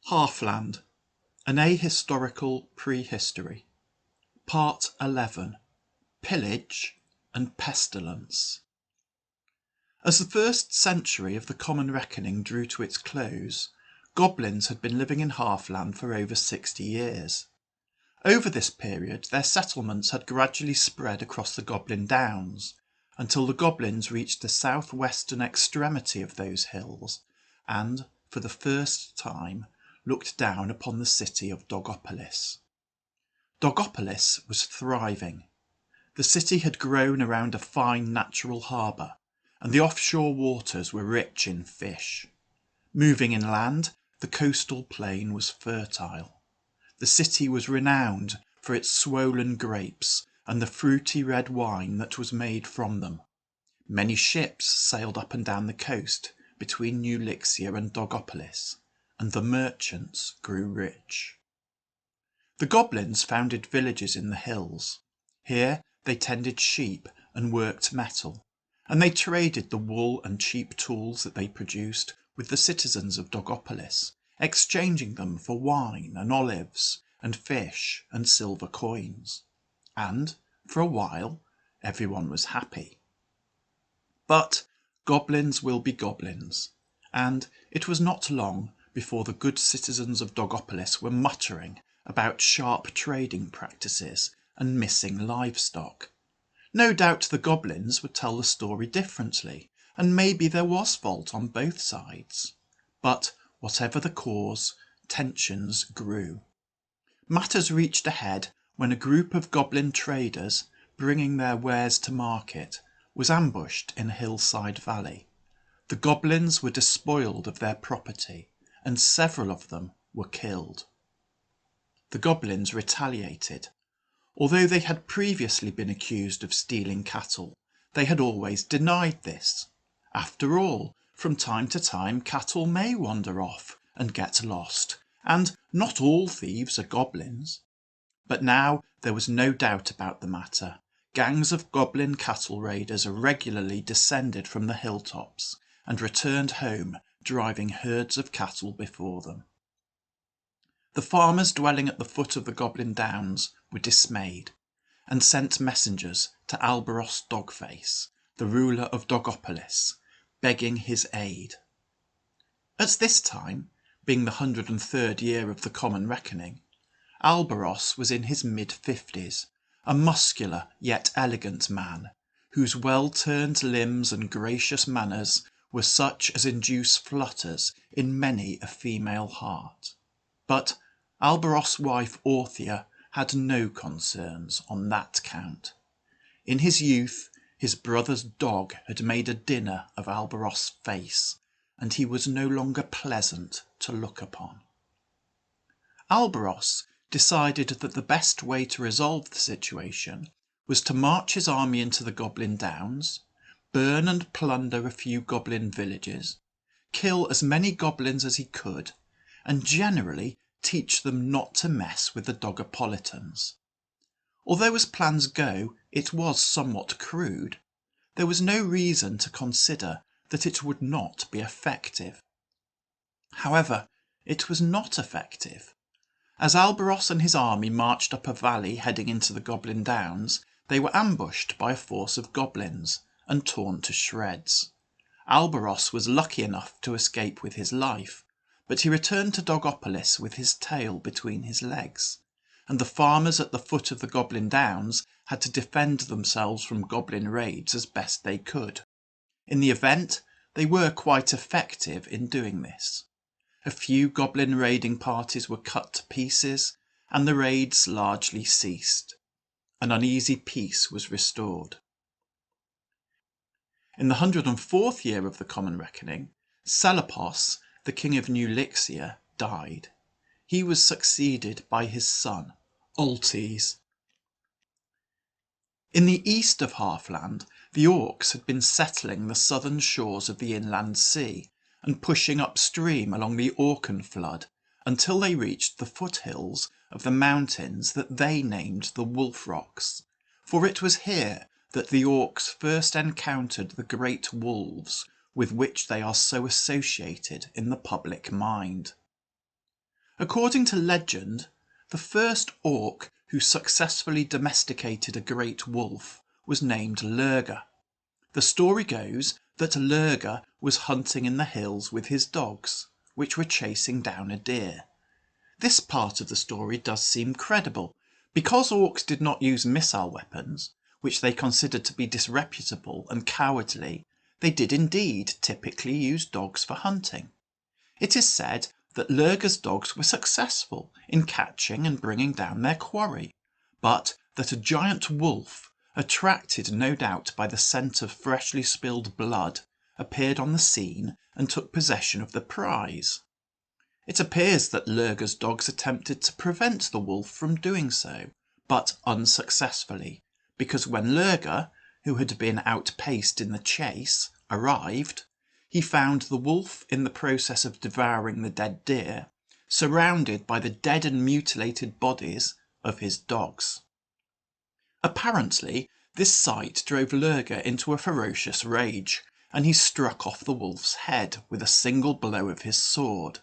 Halfland, an ahistorical prehistory. Part 11. Pillage and Pestilence. As the first century of the Common Reckoning drew to its close, goblins had been living in Halfland for over 60 years. Over this period their settlements had gradually spread across the Goblin Downs, until the goblins reached the southwestern extremity of those hills, and, for the first time, looked down upon the city of Dogopolis. Dogopolis was thriving. The city had grown around a fine natural harbour, and the offshore waters were rich in fish. Moving inland, the coastal plain was fertile. The city was renowned for its swollen grapes and the fruity red wine that was made from them. Many ships sailed up and down the coast between New Lixia and Dogopolis, and the merchants grew rich. The goblins founded villages in the hills. Here they tended sheep and worked metal, and they traded the wool and cheap tools that they produced with the citizens of Dogopolis, exchanging them for wine and olives and fish and silver coins. And, for a while, everyone was happy. But goblins will be goblins, and it was not long before the good citizens of Dogopolis were muttering about sharp trading practices and missing livestock. No doubt the goblins would tell the story differently, and maybe there was fault on both sides. But whatever the cause, tensions grew. Matters reached a head when a group of goblin traders, bringing their wares to market, was ambushed in a hillside valley. The goblins were despoiled of their property, and several of them were killed. The goblins retaliated. Although they had previously been accused of stealing cattle, they had always denied this. After all, from time to time cattle may wander off and get lost, and not all thieves are goblins. But now there was no doubt about the matter. Gangs of goblin cattle raiders regularly descended from the hilltops and returned home, driving herds of cattle before them. The farmers dwelling at the foot of the Goblin Downs were dismayed, and sent messengers to Alberos Dogface, the ruler of Dogopolis, begging his aid. At this time, being the 103rd year of the Common Reckoning, Alberos was in his mid-50s, a muscular yet elegant man, whose well-turned limbs and gracious manners were such as induce flutters in many a female heart. But Alberos' wife Orthia had no concerns on that count. In his youth his brother's dog had made a dinner of Alberos' face, and he was no longer pleasant to look upon. Alberos decided that the best way to resolve the situation was to march his army into the Goblin Downs, burn and plunder a few goblin villages, kill as many goblins as he could, and generally teach them not to mess with the Dogopolitans. Although as plans go it was somewhat crude, there was no reason to consider that it would not be effective. However, it was not effective. As Alberos and his army marched up a valley heading into the Goblin Downs, they were ambushed by a force of goblins and torn to shreds. Alberos was lucky enough to escape with his life, but he returned to Dogopolis with his tail between his legs, and the farmers at the foot of the Goblin Downs had to defend themselves from goblin raids as best they could. In the event, they were quite effective in doing this. A few goblin raiding parties were cut to pieces, and the raids largely ceased. An uneasy peace was restored. In the 104th year of the Common Reckoning, Selapos, the king of New Lixia, died. He was succeeded by his son, Oltes. In the east of Halfland, the orcs had been settling the southern shores of the inland sea and pushing upstream along the Orcan flood until they reached the foothills of the mountains that they named the Wolf Rocks, for it was here that the orcs first encountered the great wolves with which they are so associated in the public mind. According to legend, the first orc who successfully domesticated a great wolf was named Lurga. The story goes that Lurga was hunting in the hills with his dogs, which were chasing down a deer. This part of the story does seem credible. Because orcs did not use missile weapons, which they considered to be disreputable and cowardly, they did indeed typically use dogs for hunting. It is said that Lurga's dogs were successful in catching and bringing down their quarry, but that a giant wolf, attracted no doubt by the scent of freshly spilled blood, appeared on the scene and took possession of the prize. It appears that Lurga's dogs attempted to prevent the wolf from doing so, but unsuccessfully, because when Lurga, who had been outpaced in the chase, arrived, he found the wolf in the process of devouring the dead deer, surrounded by the dead and mutilated bodies of his dogs. Apparently, this sight drove Lurga into a ferocious rage, and he struck off the wolf's head with a single blow of his sword.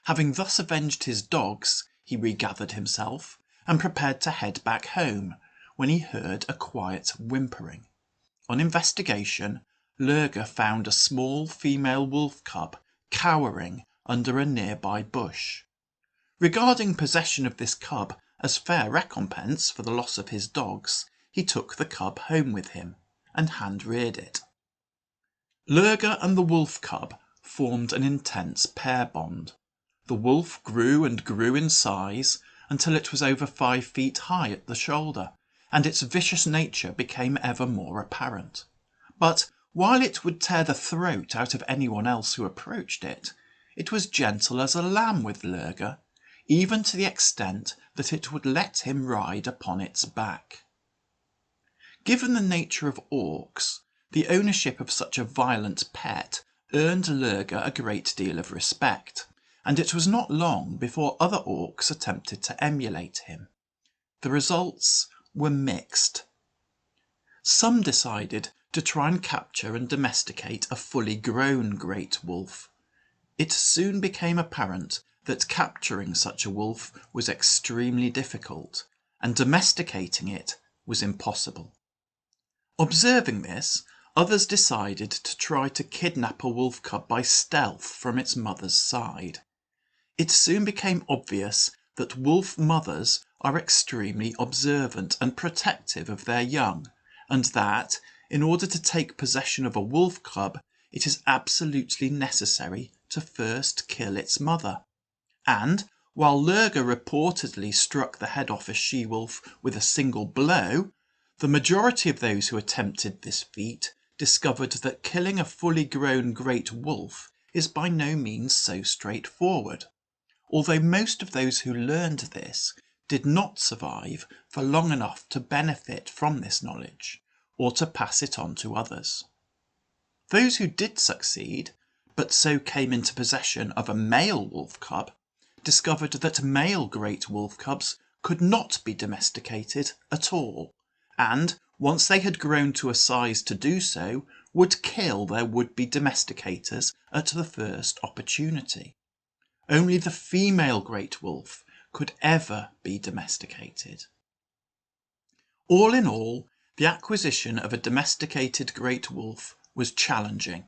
Having thus avenged his dogs, he regathered himself and prepared to head back home, when he heard a quiet whimpering. On investigation, Lurga found a small female wolf cub cowering under a nearby bush. Regarding possession of this cub as fair recompense for the loss of his dogs, he took the cub home with him and hand-reared it. Lurga and the wolf cub formed an intense pair bond. The wolf grew and grew in size until it was over 5 feet high at the shoulder, and its vicious nature became ever more apparent. But while it would tear the throat out of anyone else who approached it, it was gentle as a lamb with Lurga, even to the extent that it would let him ride upon its back. Given the nature of orcs, the ownership of such a violent pet earned Lurga a great deal of respect, and it was not long before other orcs attempted to emulate him. The results were mixed. Some decided to try and capture and domesticate a fully grown great wolf. It soon became apparent that capturing such a wolf was extremely difficult, and domesticating it was impossible. Observing this, others decided to try to kidnap a wolf cub by stealth from its mother's side. It soon became obvious that wolf mothers are extremely observant and protective of their young, and that, in order to take possession of a wolf cub, it is absolutely necessary to first kill its mother. And, while Lurga reportedly struck the head off a she-wolf with a single blow, the majority of those who attempted this feat discovered that killing a fully grown great wolf is by no means so straightforward, although most of those who learned this did not survive for long enough to benefit from this knowledge, or to pass it on to others. Those who did succeed, but so came into possession of a male wolf cub, discovered that male great wolf cubs could not be domesticated at all, and, once they had grown to a size to do so, would kill their would-be domesticators at the first opportunity. Only the female great wolf could ever be domesticated. All in all, the acquisition of a domesticated great wolf was challenging,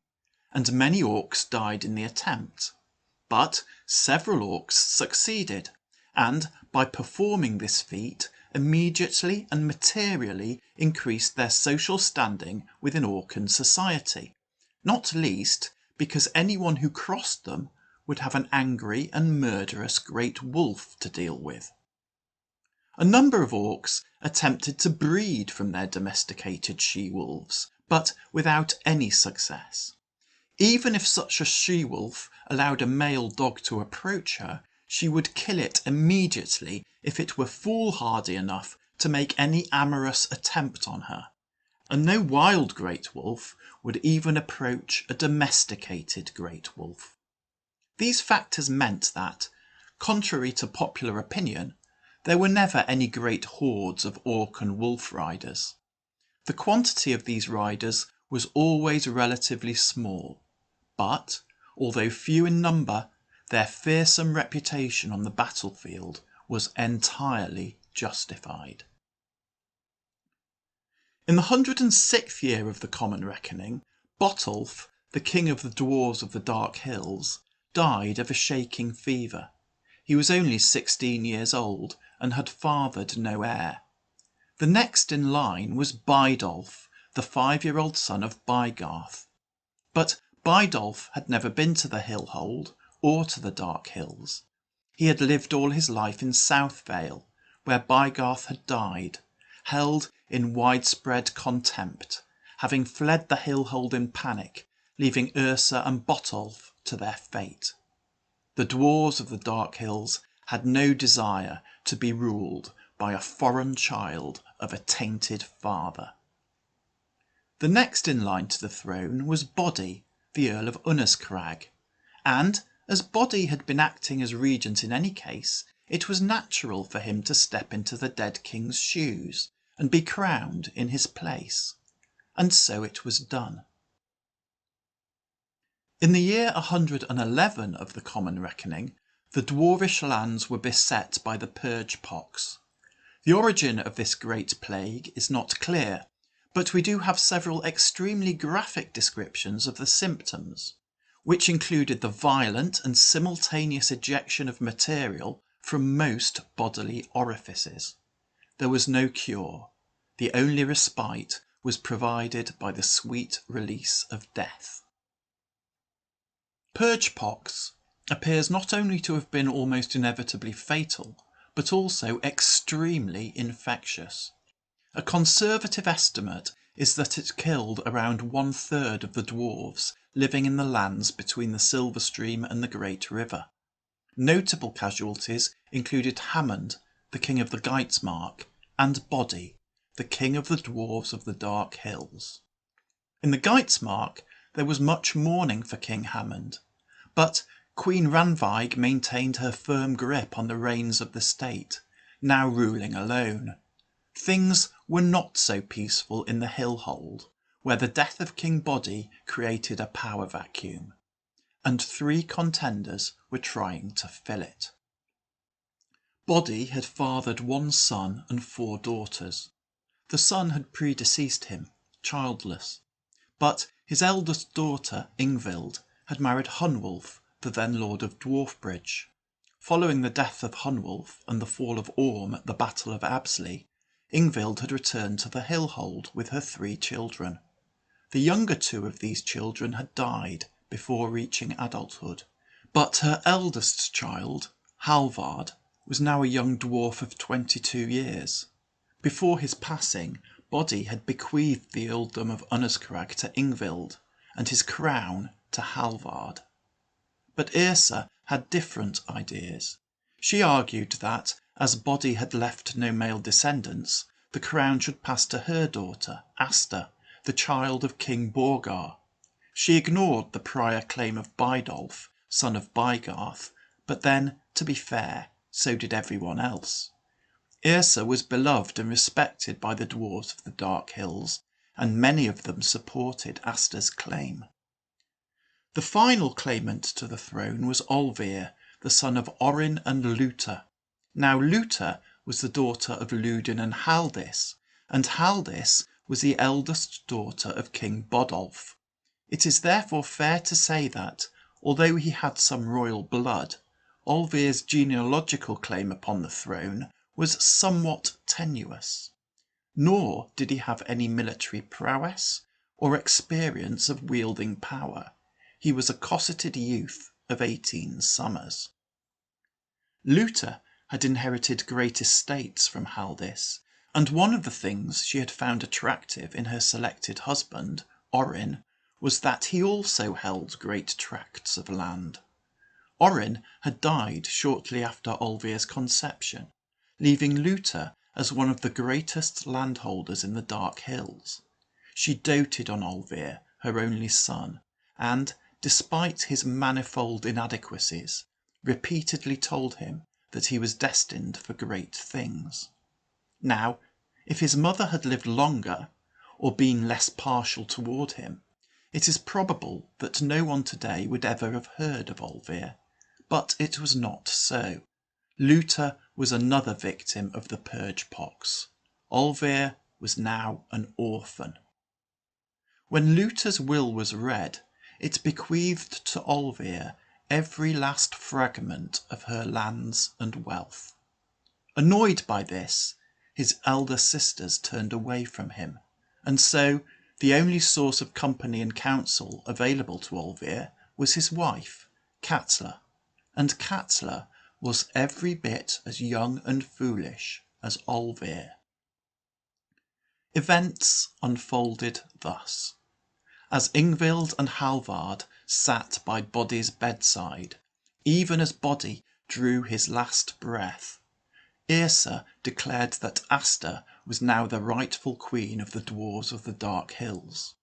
and many orcs died in the attempt. But several orcs succeeded, and by performing this feat immediately and materially increased their social standing within Orcan society, not least because anyone who crossed them would have an angry and murderous great wolf to deal with. A number of orcs attempted to breed from their domesticated she-wolves, but without any success. Even if such a she-wolf allowed a male dog to approach her, she would kill it immediately if it were foolhardy enough to make any amorous attempt on her, and no wild great wolf would even approach a domesticated great wolf. These factors meant that, contrary to popular opinion, there were never any great hordes of orc and wolf riders. The quantity of these riders was always relatively small, but, although few in number, their fearsome reputation on the battlefield was entirely justified. In the 106th year of the Common Reckoning, Botolph, the king of the dwarves of the Dark Hills, died of a shaking fever. He was only 16 years old and had fathered no heir. The next in line was Bydolph, the 5-year-old son of Bygarth. But Bydolph had never been to the Hillhold or to the Dark Hills. He had lived all his life in South Vale, where Bygarth had died, held in widespread contempt, having fled the Hillhold in panic, leaving Ursa and Botolph to their fate. The dwarves of the Dark Hills had no desire to be ruled by a foreign child of a tainted father. The next in line to the throne was Boddi, the Earl of Unnascrag, and as Boddi had been acting as regent in any case, it was natural for him to step into the dead king's shoes and be crowned in his place. And so it was done. In the year 111 of the Common Reckoning, the dwarvish lands were beset by the purge pox. The origin of this great plague is not clear, but we do have several extremely graphic descriptions of the symptoms, which included the violent and simultaneous ejection of material from most bodily orifices. There was no cure. The only respite was provided by the sweet release of death. Purge pox appears not only to have been almost inevitably fatal, but also extremely infectious. A conservative estimate is that it killed around 1/3 of the dwarves living in the lands between the Silver Stream and the Great River. Notable casualties included Hammond, the king of the Geitsmark, and Boddi, the king of the dwarves of the Dark Hills. In the Geitsmark there was much mourning for King Hammond, but Queen Ranveig maintained her firm grip on the reins of the state, now ruling alone. Things were not so peaceful in the Hillhold, where the death of King Boddi created a power vacuum, and 3 contenders were trying to fill it. Boddi had fathered 1 son and 4 daughters. The son had predeceased him, childless, but his eldest daughter, Ingvild, had married Hunwulf, the then Lord of Dwarfbridge. Following the death of Hunwulf and the fall of Orm at the Battle of Absley, Ingvild had returned to the Hillhold with her 3 children. The younger 2 of these children had died before reaching adulthood, but her eldest child, Halvard, was now a young dwarf of 22 years. Before his passing, Boddi had bequeathed the earldom of Unnascrag to Ingvild, and his crown to Halvard. But Yrsa had different ideas. She argued that, as Boddi had left no male descendants, the crown should pass to her daughter, Asta, the child of King Borgar. She ignored the prior claim of Bydolph, son of Bygarth, but then, to be fair, so did everyone else. Yrsa was beloved and respected by the dwarves of the Dark Hills, and many of them supported Asta's claim. The final claimant to the throne was Olvir, the son of Orin and Luta. Now Luta was the daughter of Ludin and Haldis, and Haldis was the eldest daughter of King Bodolph. It is therefore fair to say that, although he had some royal blood, Olvir's genealogical claim upon the throne was somewhat tenuous. Nor did he have any military prowess or experience of wielding power. He was a cosseted youth of 18 summers. Luta had inherited great estates from Haldis, and one of the things she had found attractive in her selected husband, Orin, was that he also held great tracts of land. Orin had died shortly after Olvir's conception, leaving Luta as one of the greatest landholders in the Dark Hills. She doted on Olvir, her only son, and, despite his manifold inadequacies, repeatedly told him that he was destined for great things. Now, if his mother had lived longer, or been less partial toward him, it is probable that no one today would ever have heard of Olvir, But it was not so. Luther was another victim of the purge pox. Olvir was now an orphan. When Luther's will was read, it bequeathed to Olvir every last fragment of her lands and wealth. Annoyed by this, his elder sisters turned away from him, and so the only source of company and counsel available to Olvir was his wife, Katla, and Katla was every bit as young and foolish as Olvir. Events unfolded thus. As Ingvild and Halvard sat by Boddi's bedside, even as Boddi drew his last breath, Yrsa declared that Asta was now the rightful queen of the dwarves of the Dark Hills.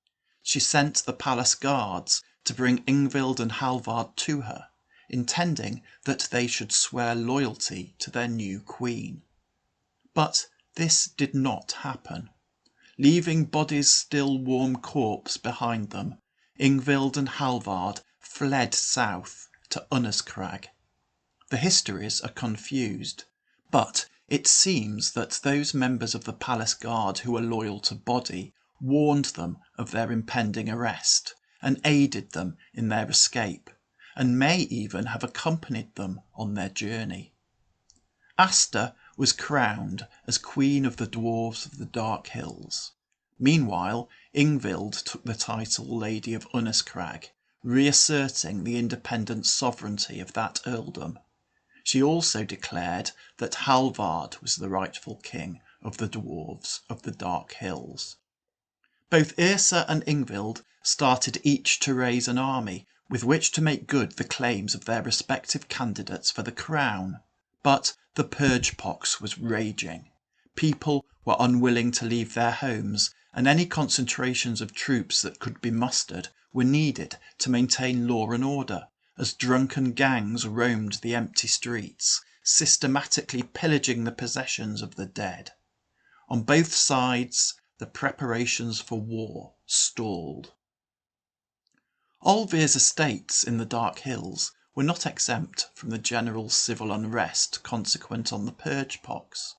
She sent the palace guards to bring Ingvild and Halvard to her, intending that they should swear loyalty to their new queen. But this did not happen. Leaving Boddi's still warm corpse behind them, Ingvild and Halvard fled south to Unnaskrag. The histories are confused, but it seems that those members of the palace guard who were loyal to Boddi warned them of their impending arrest and aided them in their escape, and may even have accompanied them on their journey. Asta was crowned as Queen of the Dwarves of the Dark Hills. Meanwhile, Ingvild took the title Lady of Unnaskrag, reasserting the independent sovereignty of that earldom. She also declared that Halvard was the rightful king of the Dwarves of the Dark Hills. Both Yrsa and Ingvild started each to raise an army with which to make good the claims of their respective candidates for the crown. But the purge pox was raging. People were unwilling to leave their homes, and any concentrations of troops that could be mustered were needed to maintain law and order, as drunken gangs roamed the empty streets, systematically pillaging the possessions of the dead. On both sides, the preparations for war stalled. Olvir's estates in the Dark Hills were not exempt from the general civil unrest consequent on the purge pox.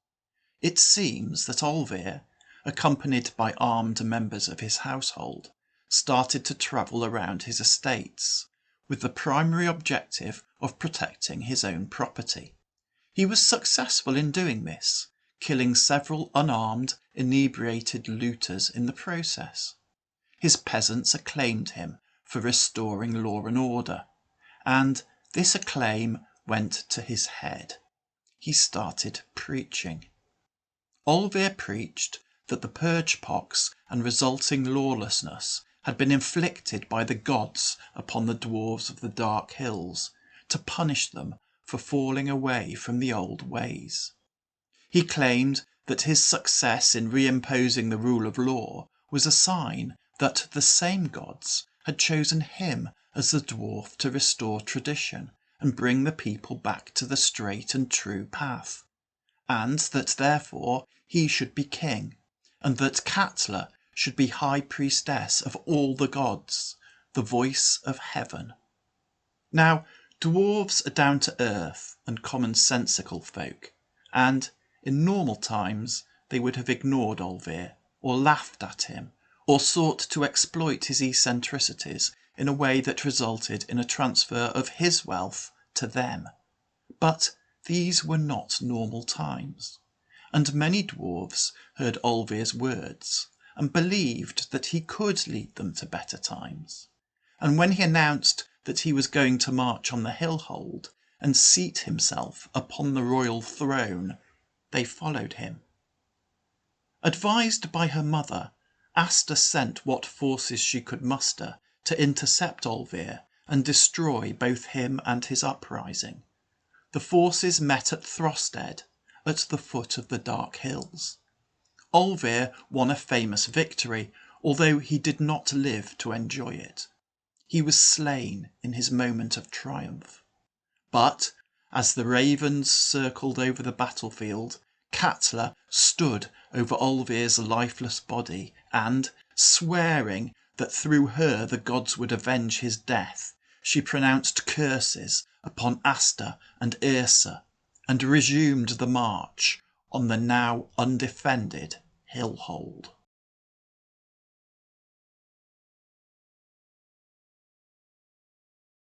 It seems that Olvir, accompanied by armed members of his household, started to travel around his estates, with the primary objective of protecting his own property. He was successful in doing this, killing several unarmed, inebriated looters in the process. His peasants acclaimed him for restoring law and order, and this acclaim went to his head. He started preaching. Olvir preached that the purge pox and resulting lawlessness had been inflicted by the gods upon the dwarves of the Dark Hills to punish them for falling away from the old ways. He claimed that his success in reimposing the rule of law was a sign that the same gods had chosen him as the dwarf to restore tradition and bring the people back to the straight and true path, and that therefore he should be king, and that Katla should be high priestess of all the gods, the voice of heaven. Now, dwarves are down to earth and commonsensical folk, and in normal times they would have ignored Olvir, or laughed at him, or sought to exploit his eccentricities in a way that resulted in a transfer of his wealth to them. But these were not normal times, and many dwarves heard Olvir's words and believed that he could lead them to better times. And when he announced that he was going to march on the Hillhold and seat himself upon the royal throne, they followed him. Advised by her mother, Asta sent what forces she could muster to intercept Olvir and destroy both him and his uprising. The forces met at Throsted, at the foot of the Dark Hills. Olvir won a famous victory, although he did not live to enjoy it. He was slain in his moment of triumph. But as the ravens circled over the battlefield, Katla stood over Olvir's lifeless body and, swearing that through her the gods would avenge his death, she pronounced curses upon Aster and Ayrsa, and resumed the march on the now undefended hill hold.